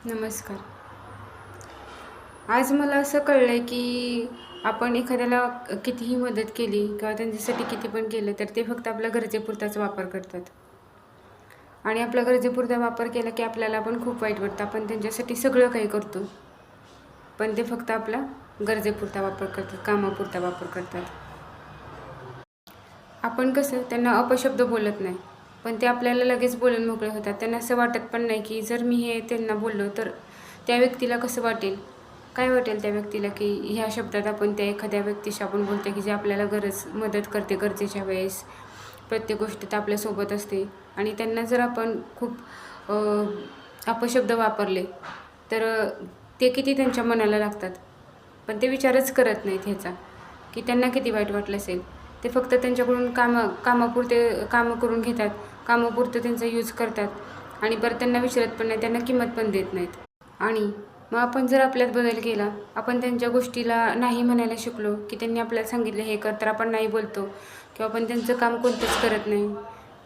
नमस्कार. आज मला असं कळलंय, की आपण एखाद्याला कितीही मदत केली किंवा त्यांच्यासाठी किती पण केलं, तर ते फक्त आपल्या गरजेपुरताच वापर करतात. आणि आपल्या गरजेपुरता वापर केला, की आपल्याला पण खूप वाईट वाटतं. आपण त्यांच्यासाठी सगळं काही करतो, पण ते फक्त आपला गरजेपुरता वापर करतात, कामापुरता वापर करतात. आपण कसं त्यांना अपशब्द बोलत नाही, पण ते आपल्याला लगेच बोलून मोकळे होतात. त्यांना असं वाटत पण नाही, की जर मी हे त्यांना बोललो, तर त्या व्यक्तीला कसं वाटेल? काय वाटेल त्या व्यक्तीला, की ह्या शब्दात आपण त्या एखाद्या व्यक्तीशी आपण बोलतो, की जे आपल्याला मदत करते गरजेच्या वेळेस, प्रत्येक गोष्टीत आपल्यासोबत असते आणि त्यांना जर आपण खूप अपशब्द वापरले, तर ते किती त्यांच्या मनाला लागतात. पण ते विचारच करत नाहीत ह्याचा, की त्यांना किती वाईट वाटलं असेल. ते फक्त त्यांच्याकडून कामापुरते कामं करून घेतात, कामापुरतं त्यांचा यूज करतात आणि परत त्यांना विचारत पण नाही, त्यांना किंमत पण देत नाहीत. आणि मग आपण जर आपल्यात बदल केला, आपण त्यांच्या गोष्टीला नाही म्हणायला शिकलो, की त्यांनी आपल्याला सांगितलं हे कर, तर आपण नाही बोलतो किंवा आपण त्यांचं काम कोणतंच करत नाही.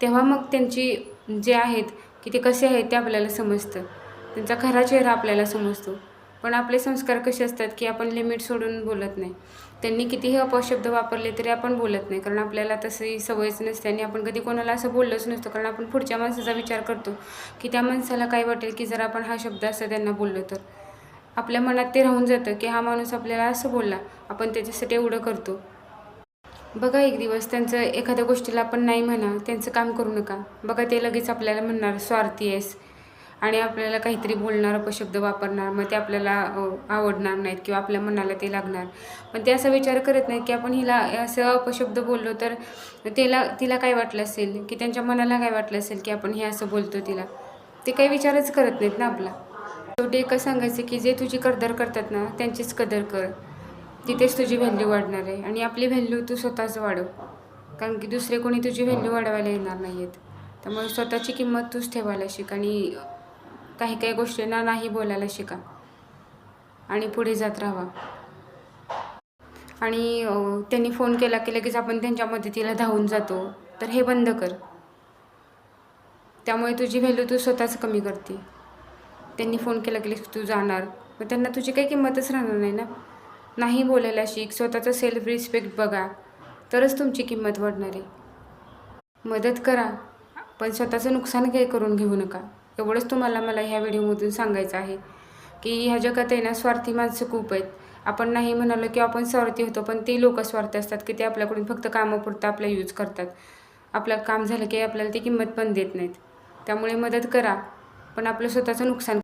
तेव्हा मग त्यांची जे आहेत, की ते कसे आहेत ते आपल्याला समजतं. त्यांचा खरा चेहरा आपल्याला समजतो. पण आपले संस्कार कसे असतात, की आपण लिमिट सोडून बोलत नाही. त्यांनी कितीही अपशब्द वापरले तरी आपण बोलत नाही, कारण आपल्याला तशी सवयच नसते आणि आपण कधी कोणाला असं बोललोच नसतं. कारण आपण पुढच्या माणसाचा विचार करतो, की त्या माणसाला काय वाटेल, की जर आपण हा शब्द असं त्यांना बोललो तर. आपल्या मनात ते राहून जातं, की हा माणूस आपल्याला असं बोलला, आपण त्याच्यासाठी एवढं करतो. बघा एक दिवस त्यांचं एखाद्या गोष्टीला आपण नाही म्हणा, त्यांचं काम करू नका. बघा ते लगेच आपल्याला म्हणणार स्वार्थी आहेस आणि आपल्याला काहीतरी बोलणार, अपशब्द वापरणार. मग ते आपल्याला आवडणार नाहीत किंवा आपल्या मनाला ते लागणार. पण ते असा विचार करत नाहीत, की आपण हिला असं अपशब्द बोललो तर तिला काय वाटलं असेल, की त्यांच्या मनाला काय वाटलं असेल, की आपण हे असं बोलतो तिला. ते काही विचारच करत नाहीत ना आपला. शेवटी एकच सांगायचं, की जे तुझी कदर करतात ना, त्यांचीच कदर कर. तिथेच तुझी व्हॅल्यू वाढणार आहे आणि आपली व्हॅल्यू तू स्वतःच वाढव. कारण की दुसरे कोणी तुझी व्हॅल्यू वाढवायला येणार नाही आहेत. त्यामुळे स्वतःची किंमत तूच ठेवायला शिक आणि काही काही गोष्टींना नाही बोलायला शिका आणि पुढे जात राहावा. आणि त्यांनी फोन केला की लगेच आपण त्यांच्या मदतीला धावून जातो, तर हे बंद कर. त्यामुळे तुझी व्हॅल्यू तू स्वतःच कमी करते. त्यांनी फोन केला की तू जाणार, मग त्यांना तुझी काही किंमतच राहणार नाही ना. नाही बोलायला शिक, स्वतःचा सेल्फ रिस्पेक्ट बघा, तरच तुमची किंमत वाढणार आहे. मदत करा, पण स्वतःचं नुकसान काही करून घेऊ नका. एवढंच मला ह्या व्हिडिओमधून सांगायचं आहे, की ह्या जगात आहे ना स्वार्थी माणसं खूप आहेत. आपण नाही म्हणालो की आपण स्वार्थी होतो, पण ते लोक स्वार्थी असतात, की ते आपल्याकडून फक्त कामापुरतं आपला यूज करतात. आपलं काम झालं की आपल्याला ती किंमत पण देत नाहीत. त्यामुळे मदत करा, पण आपलं स्वतःचं नुकसान